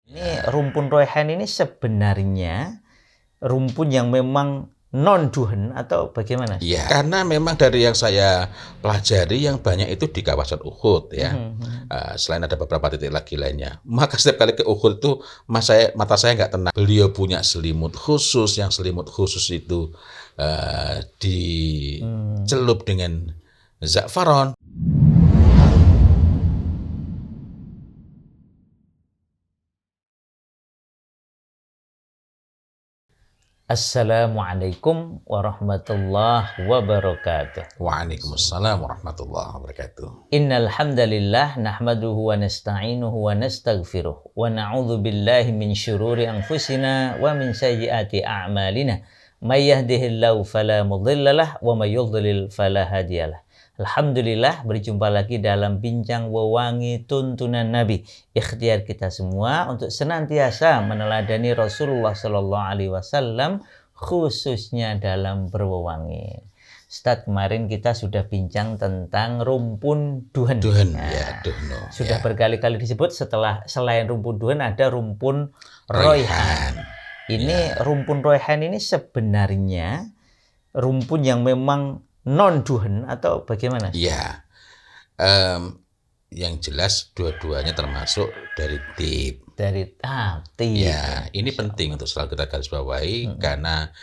Ini rumpun royhan ini sebenarnya rumpun yang memang non-duhen atau bagaimana? Iya, karena memang dari yang saya pelajari yang banyak itu di kawasan Uhud ya. Selain ada beberapa titik lagi lainnya. Maka setiap kali ke Uhud itu mata saya nggak tenang. Beliau punya selimut khusus, yang selimut khusus itu dicelup dengan za'faron. Assalamualaikum warahmatullahi wabarakatuh. Waalaikumsalam warahmatullahi wabarakatuh. Innal hamdalillah nahmaduhu wa nasta'inuhu wa nastaghfiruh wa na'udzu billahi min syururi anfusina wa min sayyiati a'malina. May yahdihillahu fala mudhillalah wa may yudhlil fala hadiyalah. Alhamdulillah, berjumpa lagi dalam bincang wewangi tuntunan Nabi. Ikhtiar kita semua untuk senantiasa meneladani Rasulullah Shallallahu Alaihi Wasallam, khususnya dalam berwewangi. Ustadz, kemarin kita sudah bincang tentang rumpun duhen. Duhno. Sudah berkali-kali disebut selain rumpun duhen ada rumpun royhan. Ini rumpun royhan ini sebenarnya rumpun yang memang non-duhen atau bagaimana? Iya, yang jelas dua-duanya termasuk dari tib. Tib. Ya, ini penting untuk selalu kita garis bawahi karena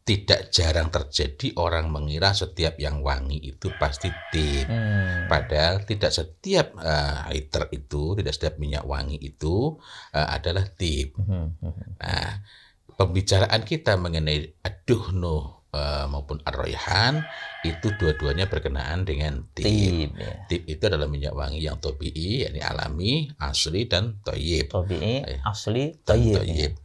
tidak jarang terjadi orang mengira setiap yang wangi itu pasti tib. Padahal tidak setiap itter itu, tidak setiap minyak wangi itu adalah tib. Nah, pembicaraan kita mengenai ad-duhnu maupun ar-royhan itu dua-duanya berkenaan dengan tib. Tib itu adalah minyak wangi yang tobi'i, yakni alami, asli dan thayyib. Tobi'i, asli, thayyib.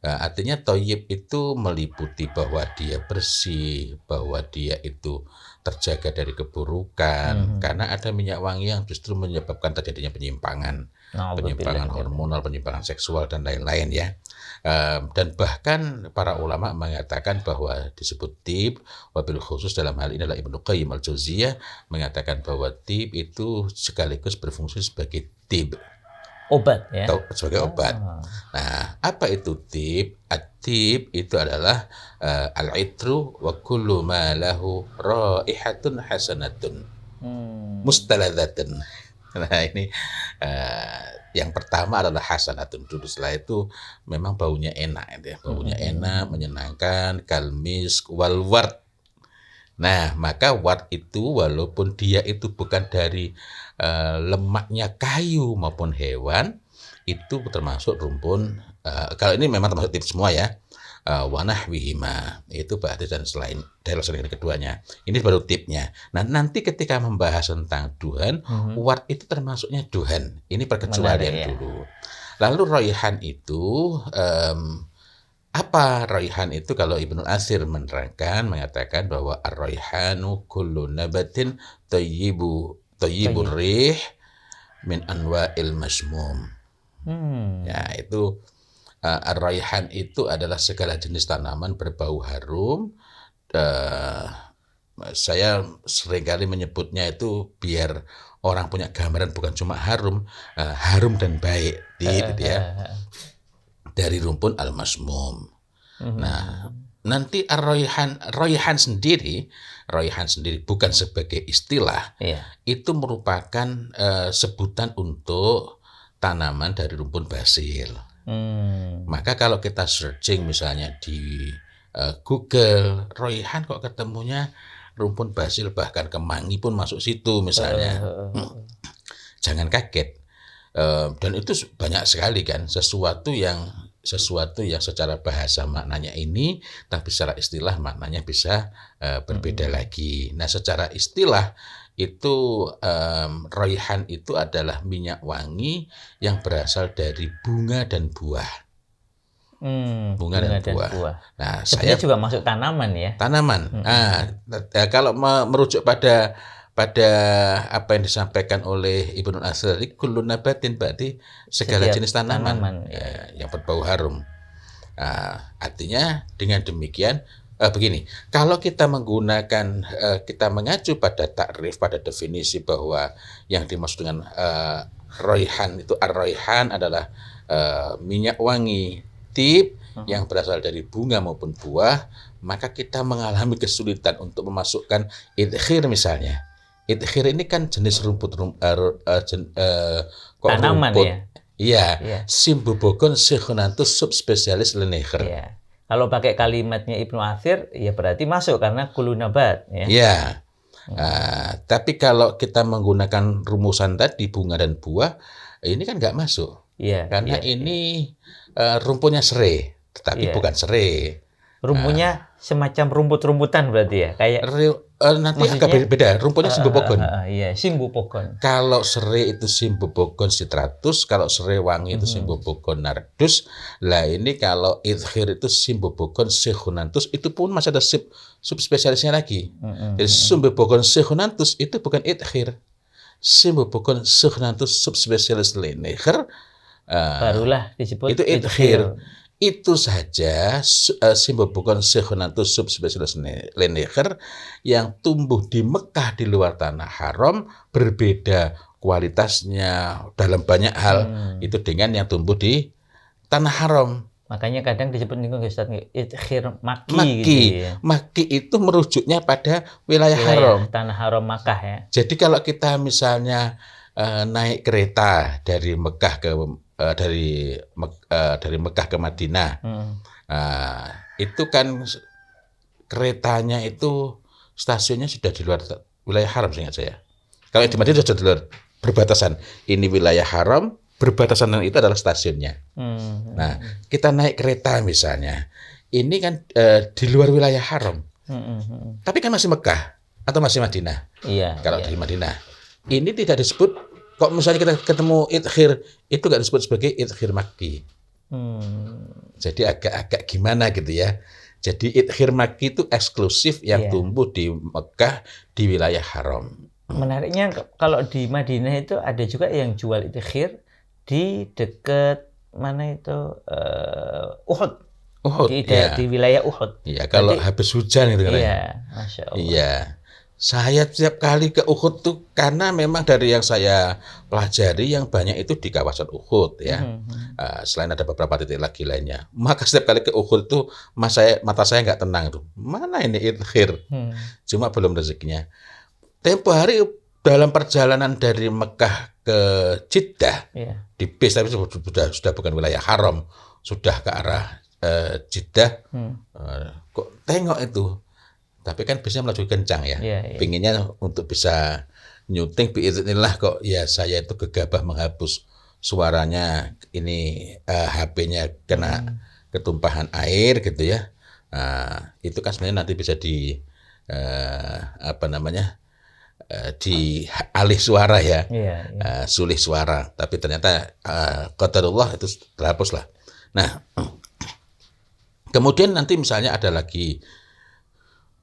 Artinya thayyib itu meliputi bahwa dia bersih, bahwa dia itu terjaga dari keburukan, karena ada minyak wangi yang justru menyebabkan terjadinya penyimpangan hormonal, penyimpangan seksual dan lain-lain ya. Dan bahkan para ulama mengatakan bahwa disebut tib, wabil khusus dalam hal ini adalah Ibnu Qayyim al-Jauziyah mengatakan bahwa tib itu sekaligus berfungsi sebagai tib. Obat ya? Sebagai obat. Nah, apa itu tib? At-tib itu adalah al-itru wa kullu ma lahu raihatun hasanatun mustaladzatun. Nah, ini yang pertama adalah hasanatun. Dulu setelah itu memang baunya enak ya. Baunya enak, menyenangkan, kalmisk wal ward. Nah, maka ward itu walaupun dia itu bukan dari lemaknya kayu maupun hewan, itu termasuk rumpun. Kalau ini memang termasuk tip semua ya. Wanahwihima itu berarti dan selain dari keduanya. Ini baru tipnya. Nah, nanti ketika membahas tentang duhan, ward itu termasuknya duhan. Ini perkecualian dulu. Lalu royhan itu apa royhan itu? Kalau Ibnu Atsir menerangkan, mengatakan bahwa ar-royhanu kullu nabatin thayyibur rih min anwa'il masmum. Ya, itu ar-rayhan itu adalah segala jenis tanaman berbau harum. Saya seringkali menyebutnya itu biar orang punya gambaran bukan cuma harum, harum dan baik, gitu ya. Dari rumpun al-masmum. Nah, nanti ar-rayhan sendiri bukan sebagai istilah, itu merupakan sebutan untuk tanaman dari rumpun basil. Maka kalau kita searching misalnya di Google, royhan kok ketemunya rumpun basil, bahkan kemangi pun masuk situ misalnya. Jangan kaget. Dan itu banyak sekali kan sesuatu yang secara bahasa maknanya ini, tapi secara istilah maknanya bisa berbeda lagi. Nah, secara istilah itu royhan itu adalah minyak wangi yang berasal dari bunga dan buah. Bunga dan buah. Nah, sebenarnya juga masuk tanaman ya. Tanaman. Nah, kalau merujuk pada apa yang disampaikan oleh Ibnu Atsir, kullu nabatin berarti segala jenis tanaman yang berbau harum. Artinya dengan demikian begini, kalau kita kita mengacu pada takrif, pada definisi bahwa yang dimaksud dengan royhan itu ar-royhan adalah minyak wangi, tip yang berasal dari bunga maupun buah, maka kita mengalami kesulitan untuk memasukkan idkhir misalnya. Idkhir ini kan jenis tanaman rumput. ya. Iya, Iya. Simbobogon Sekhonanthus subspesialis lenecher. Iya. Kalau pakai kalimatnya Ibnu Athir, ya berarti masuk karena kulunabat. Ya. Iya. Tapi kalau kita menggunakan rumusan tadi bunga dan buah, ini kan nggak masuk. Iya. Karena ini rumputnya serai, tetapi Iya. bukan serai. Rumputnya semacam rumput-rumputan berarti ya, kayak Nanti agak maksudnya, beda. Rumputnya Simbobogon. Iya, Simbobogon. Kalau serai itu Simbobogon citratus, kalau serai wangi itu Simbobogon nardus. Lah ini kalau idkhir itu Simbobogon sekhonanthus, itu pun masih ada subspesialisnya lagi. Jadi Simbobogon sekhonanthus itu bukan idkhir. Simbobogon sekhonanthus subspesialis lenecher Barulah disebut itu idkhir. Itu saja Simbobogon Sekhonanthus subspesialis lenecher yang tumbuh di Mekah di luar tanah haram, berbeda kualitasnya dalam banyak hal itu dengan yang tumbuh di tanah haram. Makanya kadang disebut nih Ustaz, idkhir Makki Makki, gitu ya. Makki itu merujuknya pada wilayah haram. Tanah haram Makkah ya. Jadi kalau kita misalnya naik kereta dari Mekah ke dari Mekah ke Madinah, itu kan keretanya itu stasiunnya sudah di luar wilayah haram seingat saya. Kalau di Madinah sudah di luar berbatasan. Ini wilayah haram, berbatasan dengan itu adalah stasiunnya. Nah, kita naik kereta misalnya, ini kan di luar wilayah haram, tapi kan masih Mekah atau masih Madinah. Iya. Kalau di Madinah, ini tidak disebut. Kok misalnya kita ketemu idkhir, itu nggak disebut sebagai idkhir Makki. Jadi agak-agak gimana gitu ya. Jadi idkhir Makki itu eksklusif yang tumbuh di Mekah di wilayah haram. Menariknya kalau di Madinah itu ada juga yang jual idkhir di dekat mana itu Uhud. Uhud, di wilayah Uhud. Iya, kalau habis hujan itu kan. Iya, Masya Allah. Iya. Saya setiap kali ke Uhud tuh karena memang dari yang saya pelajari yang banyak itu di kawasan Uhud ya. Selain ada beberapa titik lagi lainnya. Maka setiap kali ke Uhud tuh mata saya nggak tenang tuh. Mana ini idkhir? Cuma belum rezekinya. Tempo hari dalam perjalanan dari Mekah ke Jeddah di bis, tapi sudah bukan wilayah haram, sudah ke arah Jeddah. Kok tengok itu. Tapi kan biasanya melaju kencang ya. Pinginnya untuk bisa nyuting biiznillah kok ya saya itu gegabah menghapus suaranya, ini HP-nya kena ketumpahan air gitu ya. Itu kan sebenarnya nanti bisa di di alih suara ya. Sulih suara, tapi ternyata qadarullah itu terhapus lah. Nah, kemudian nanti misalnya ada lagi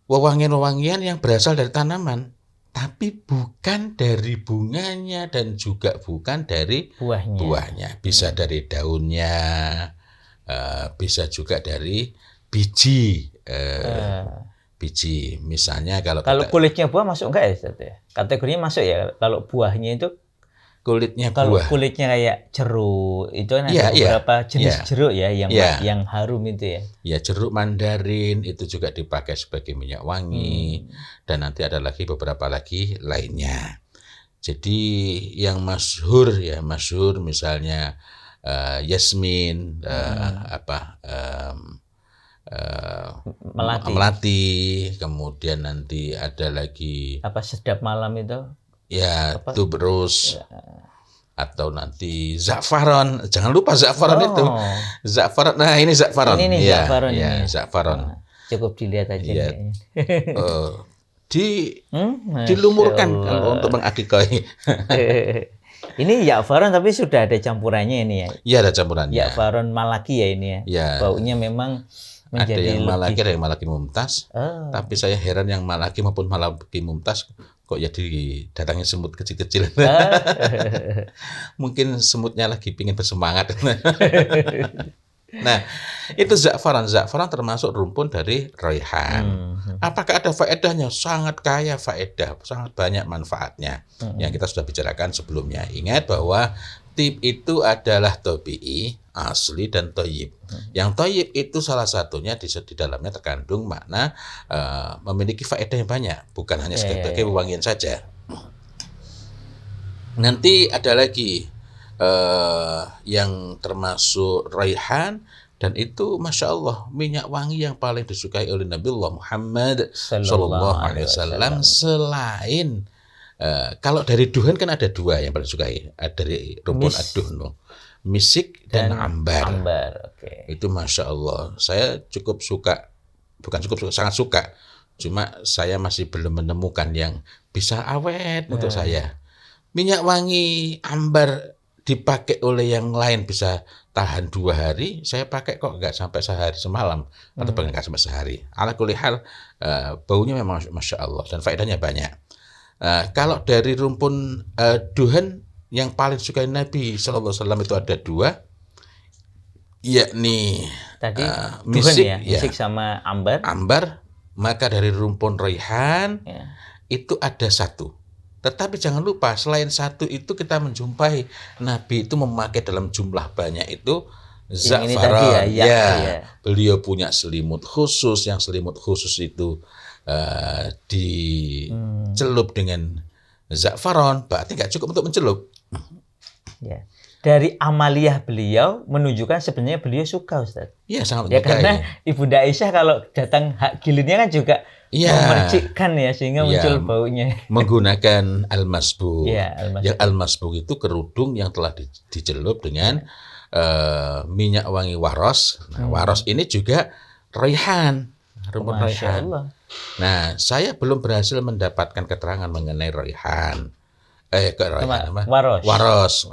wewangian-wewangian yang berasal dari tanaman, tapi bukan dari bunganya dan juga bukan dari buahnya. Bisa dari daunnya, bisa juga dari biji. Biji, misalnya kalau kulitnya buah masuk enggak ya Ustaz ya? Kategorinya masuk ya. Kalau buahnya itu kulitnya kalau buah. Kulitnya kayak jeruk, itu kan ada beberapa jenis jeruk ya yang harum itu ya. Ya, jeruk mandarin itu juga dipakai sebagai minyak wangi, dan nanti ada lagi beberapa lagi lainnya. Jadi yang masyhur misalnya yasmin, melati, kemudian nanti ada lagi sedap malam itu. Ya, tuberose. Atau nanti za'faron. Jangan lupa za'faron itu. Za'faron. Nah, ini za'faron. Ini za'faron ini. Za'faron. Cukup dilihat aja. Dilumurkan untuk mengakikahi. Ini za'faron tapi sudah ada campurannya ini ya. Iya, ada campurannya. Za'faron malaki ya ini ya. Baunya memang menjadi ada yang malaki, lebih... ada yang malaki mumtaz. Tapi saya heran yang malaki maupun malaki mumtaz kok ya didatangi semut kecil-kecil. Mungkin semutnya lagi pingin bersemangat. Nah, itu za'faran. Za'faran termasuk rumpun dari raihan. Apakah ada faedahnya? Sangat kaya faedah, sangat banyak manfaatnya. Yang kita sudah bicarakan sebelumnya. Ingat bahwa Tib itu adalah tabi'i, asli dan thayyib. Yang thayyib itu salah satunya di dalamnya terkandung makna memiliki faedah yang banyak, bukan hanya sebagai wewangian saja. Nanti ada lagi yang termasuk raihan, dan itu Masya Allah minyak wangi yang paling disukai oleh Nabi Allah Muhammad Sallallahu Alaihi Wasallam. Selain kalau dari duhan kan ada dua yang paling disukai, ada dari rumpun ad-duhn, misik dan ambar. Itu Masya Allah, saya cukup suka, bukan cukup suka, sangat suka. Cuma saya masih belum menemukan yang bisa awet untuk saya. Minyak wangi ambar dipakai oleh yang lain bisa tahan 2 hari, saya pakai kok nggak sampai sehari semalam, atau bahkan nggak sampai sehari. Ala kulli hal, baunya memang Masya Allah dan faedahnya banyak. Kalau dari rumpun duhan yang paling disukai Nabi Sallallahu Alaihi Wasallam itu ada 2, yakni tadi misik, misik sama ambar. Maka dari rumpun raihan itu ada 1. Tetapi jangan lupa, selain 1 itu kita menjumpai Nabi itu memakai dalam jumlah banyak itu za'faran. Beliau punya selimut khusus, yang selimut khusus itu dicelup dengan za'faran, berarti nggak cukup untuk mencelup. Ya. Dari amaliyah beliau menunjukkan sebenarnya beliau suka, Ustaz. Iya, sangat menyukai. Karena Ibunda Aisyah kalau datang hak gilinnya kan juga memercikkan sehingga muncul baunya. Menggunakan al-masbuk. Yang al-masbuk itu kerudung yang telah dicelup dengan minyak wangi waros. Nah, waros ini juga raihan, rumpun raihan. Nah, saya belum berhasil mendapatkan keterangan mengenai raihan. Waros.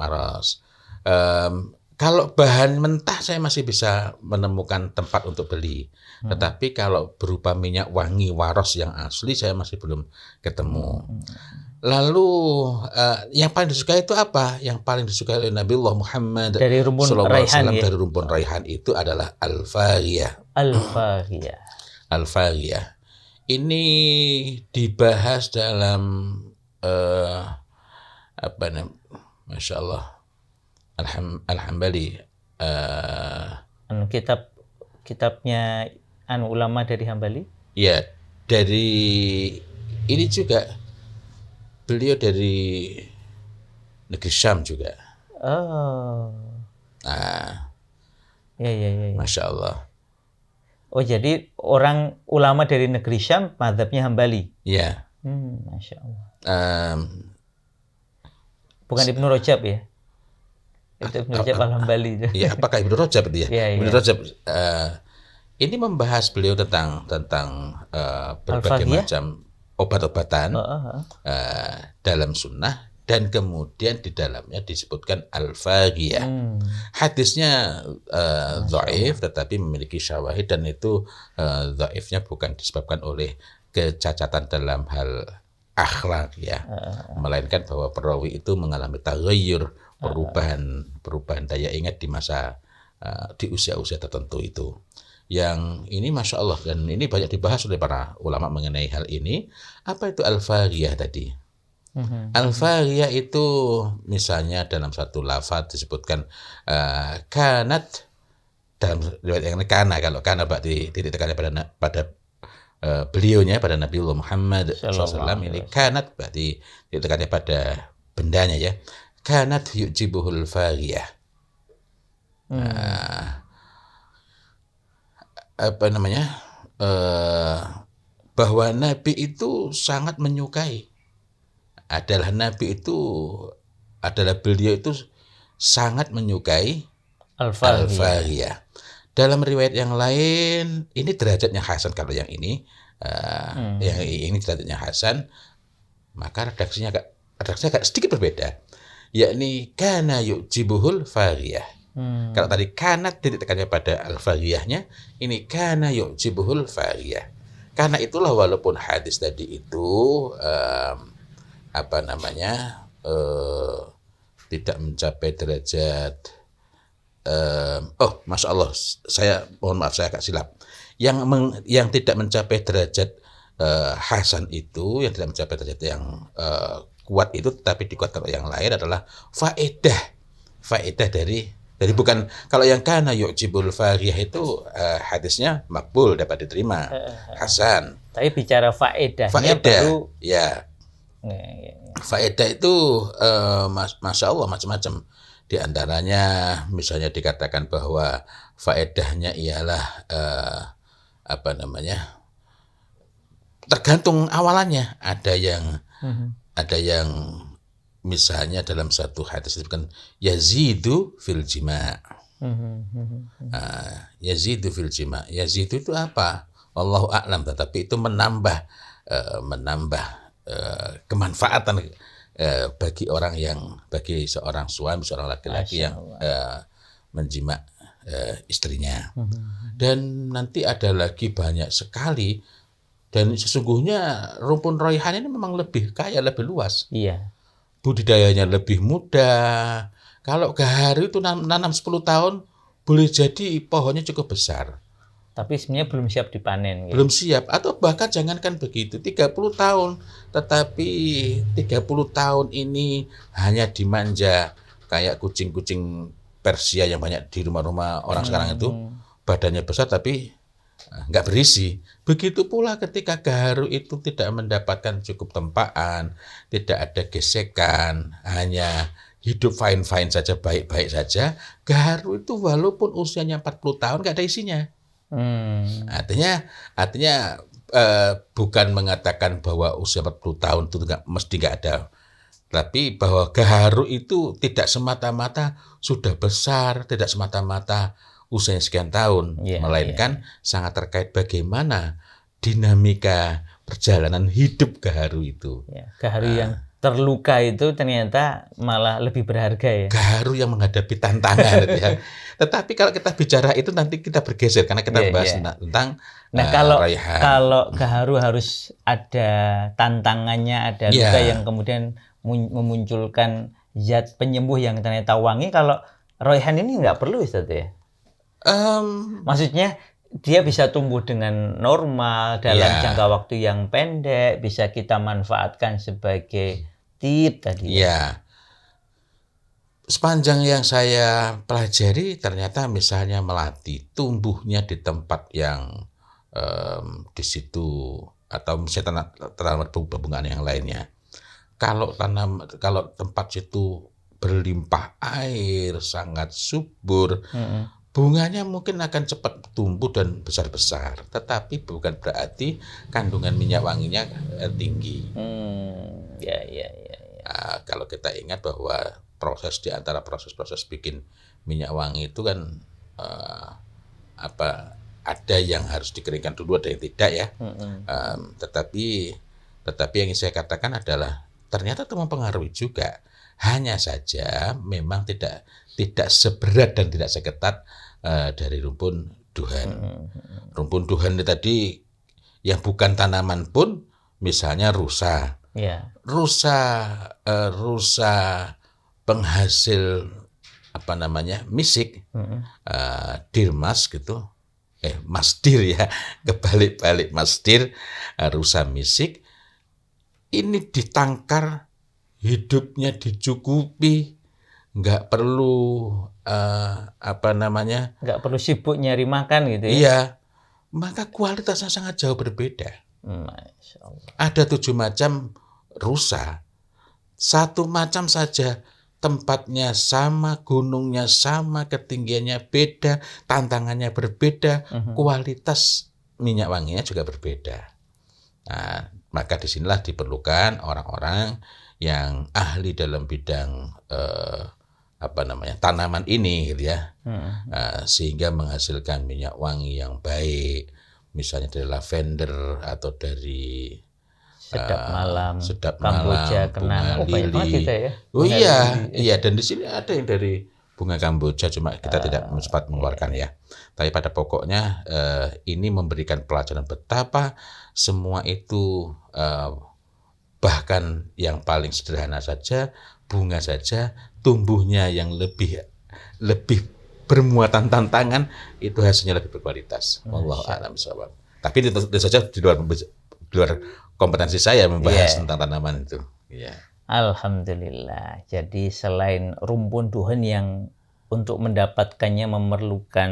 Kalau bahan mentah saya masih bisa menemukan tempat untuk beli. Tetapi kalau berupa minyak wangi waros yang asli saya masih belum ketemu. Lalu yang paling disukai itu apa? Yang paling disukai oleh Nabi Allah Muhammad dari rumpun raihan, dari rumpun raihan itu adalah al-faghiyah. Al-faghiyah. Ini dibahas dalam Masya Allah, Al-Hambali, kitabnya ulama dari Hambali. Ya, dari ini juga beliau dari negeri Syam juga. Masya Allah. Oh, jadi orang ulama dari negeri Syam mazhabnya Hambali. Ya. Masya Allah. Bukan Ibnu Rajab ya? Itu Ibnu Rajab Al-Hambali. Ya, apakah Ibnu Rajab itu ya? Ibnu Rajab. Ini membahas beliau tentang berbagai macam obat-obatan dalam sunnah, dan kemudian di dalamnya disebutkan al-faghiyah. Hadisnya dhaif tetapi memiliki syawahid, dan itu dhaifnya bukan disebabkan oleh kecacatan dalam hal akhlak melainkan bahwa perawi itu mengalami taghayyur, perubahan daya ingat di masa di usia-usia tertentu itu. Yang ini Masya Allah, dan ini banyak dibahas oleh para ulama mengenai hal ini. Apa itu al-faghiyah tadi? Al-faghiyah itu misalnya dalam satu lafaz disebutkan kanat, dalam riwayat yang kana, kalau kana berarti titik tekannya pada beliaunya, pada Nabiullah Muhammad SAW. Ini kanat berarti titik tekannya pada bendanya ya. Kanat yujibuhul faghiyah. Bahwa Nabi itu sangat menyukai, beliau itu sangat menyukai al-faghiyah. Dalam riwayat yang lain ini derajatnya hasan, kalau yang ini yang ini derajatnya hasan, maka redaksinya agak sedikit berbeda, yakni kana yujibuhul faghiyah. Kalau tadi kanat titik tekannya pada al-faghiyahnya, ini kana yujibuhul faghiyah. Karena itulah walaupun hadis tadi itu tidak mencapai derajat Masya Allah, saya mohon maaf, saya agak silap. Yang tidak mencapai derajat hasan itu, yang tidak mencapai derajat yang kuat itu, tetapi dikuatkan oleh yang lain adalah faedah faedah dari bukan, kalau yang kana yu'jibul fariyah itu hadisnya makbul, dapat diterima, hasan. Tapi bicara faedahnya Faedah, baru ya. Faedah itu Masya Allah macam-macam. Di antaranya misalnya dikatakan bahwa faedahnya ialah tergantung awalannya. Ada yang misalnya dalam satu hadis itu kan yazidu fil jima'. Yazidu fil jima'. Yazidu itu apa? Wallahu a'lam, tetapi itu menambah kemanfaatan bagi seorang suami, seorang laki-laki yang menjima istrinya. Dan nanti ada lagi banyak sekali, dan sesungguhnya rumpun raihan ini memang lebih kaya, lebih luas. Iya. Budidayanya lebih mudah. Kalau gaharu itu nanam 10 tahun boleh jadi pohonnya cukup besar. Tapi sebenarnya belum siap dipanen. Belum siap, atau bahkan jangankan begitu, 30 tahun. Tetapi 30 tahun ini hanya dimanja kayak kucing-kucing Persia yang banyak di rumah-rumah orang sekarang itu. Badannya besar tapi nggak berisi. Begitu pula ketika gaharu itu tidak mendapatkan cukup tempaan, tidak ada gesekan, hanya hidup fine-fine saja, baik-baik saja. Gaharu itu walaupun usianya 40 tahun nggak ada isinya. Artinya bukan mengatakan bahwa usia 40 tahun itu mesti nggak ada. Tapi bahwa gaharu itu tidak semata-mata sudah besar, tidak semata-mata usianya sekian tahun, melainkan sangat terkait bagaimana dinamika perjalanan hidup gaharu itu. Gaharu yang terluka itu ternyata malah lebih berharga ya. Gaharu yang menghadapi tantangan ya. Tetapi kalau kita bicara itu nanti kita bergeser karena kita bahas tentang kalau gaharu harus ada tantangannya, ada luka yang kemudian memunculkan zat penyembuh yang ternyata wangi. Kalau raihan ini nggak perlu, Ustaz ya. Maksudnya dia bisa tumbuh dengan normal dalam jangka waktu yang pendek, bisa kita manfaatkan sebagai tip tadi. Ya. Sepanjang yang saya pelajari ternyata misalnya melati tumbuhnya di tempat yang di situ, atau misalnya tanaman bunga yang lainnya. Kalau tempat situ berlimpah air, sangat subur, bunganya mungkin akan cepat tumbuh dan besar-besar, tetapi bukan berarti kandungan minyak wanginya tinggi. Kalau kita ingat bahwa proses di antara proses-proses bikin minyak wangi itu kan ada yang harus dikeringkan dulu, ada yang tidak ya. Tetapi yang ingin saya katakan adalah ternyata itu mempengaruhi juga. Hanya saja memang tidak seberat dan tidak seketat dari rumpun duhan. Rumpun duhan ini tadi yang bukan tanaman pun, misalnya rusa. Rusa penghasil misik, dirmas gitu. Masdir ya, kebalik-balik masdir, rusa misik. Ini ditangkar, hidupnya dicukupi, nggak perlu nggak perlu sibuk nyari makan gitu ya. Iya, maka kualitasnya sangat jauh berbeda. Masya Allah. Ada 7 macam rusa, 1 macam saja tempatnya sama, gunungnya sama, ketinggiannya beda, tantangannya berbeda, kualitas minyak wanginya juga berbeda. Nah, maka disinilah diperlukan orang-orang yang ahli dalam bidang tanaman ini gitu ya. Sehingga menghasilkan minyak wangi yang baik, misalnya dari lavender atau dari sedap malam, Kamboja, bunga lili. Iya, dan di sini ada yang dari bunga Kamboja, cuma kita tidak sempat mengeluarkan ya. Tapi pada pokoknya ini memberikan pelajaran betapa semua itu, bahkan yang paling sederhana saja, bunga saja, tumbuhnya yang lebih bermuatan tantangan, itu hasilnya lebih berkualitas. Wallahu a'lam bishawab. Tapi itu saja di luar kompetensi saya membahas tentang tanaman itu. Ya. Alhamdulillah. Jadi selain rumpun duhan yang untuk mendapatkannya memerlukan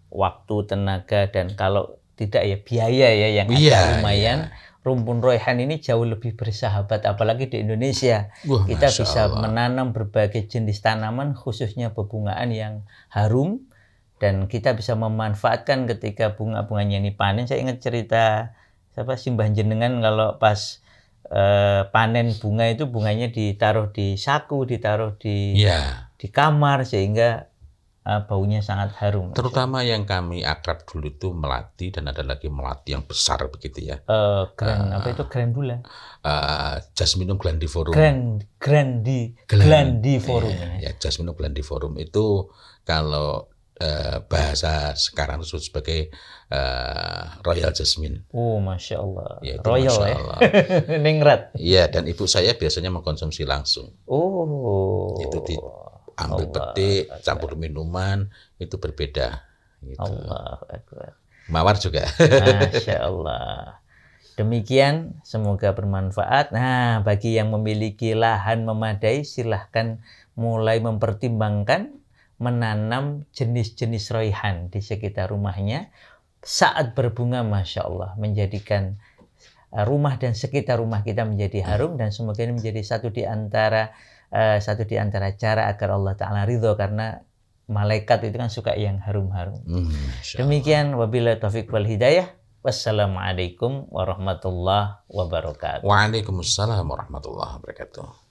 waktu, tenaga, dan kalau tidak ya biaya ya yang agak lumayan. Rumpun raihan ini jauh lebih bersahabat, apalagi di Indonesia. Kita bisa menanam berbagai jenis tanaman, khususnya bebungaan yang harum, dan kita bisa memanfaatkan ketika bunga-bunganya ini panen. Saya ingat cerita simbah jenengan kalau pas panen bunga itu bunganya ditaruh di saku, ditaruh di kamar sehingga baunya sangat harum. Terutama yang kami akrab dulu itu melati, dan ada lagi melati yang besar begitu ya. Apa itu grandula? Jasminum glandiforum. Glandiforum. Ya, Jasminum glandiforum itu kalau bahasa sekarang disebut sebagai Royal Jasmine. Oh, Masya Allah. Ya, Royal Masya ya? Allah. Ningrat. Iya, dan ibu saya biasanya mengkonsumsi langsung. Oh. Itu diambil petik, campur minuman, itu berbeda. Gitu. Allahu Akbar. Mawar juga. Masya Allah. Demikian, semoga bermanfaat. Nah, bagi yang memiliki lahan memadai, silahkan mulai mempertimbangkan menanam jenis-jenis raihan di sekitar rumahnya. Saat berbunga, Masya Allah, menjadikan rumah dan sekitar rumah kita menjadi harum, dan semoga ini menjadi satu di antara cara agar Allah Ta'ala ridho, karena malaikat itu kan suka yang harum-harum. Demikian, wabillahi taufiq wal hidayah. Wassalamualaikum warahmatullahi wabarakatuh. Waalaikumsalam warahmatullahi wabarakatuh.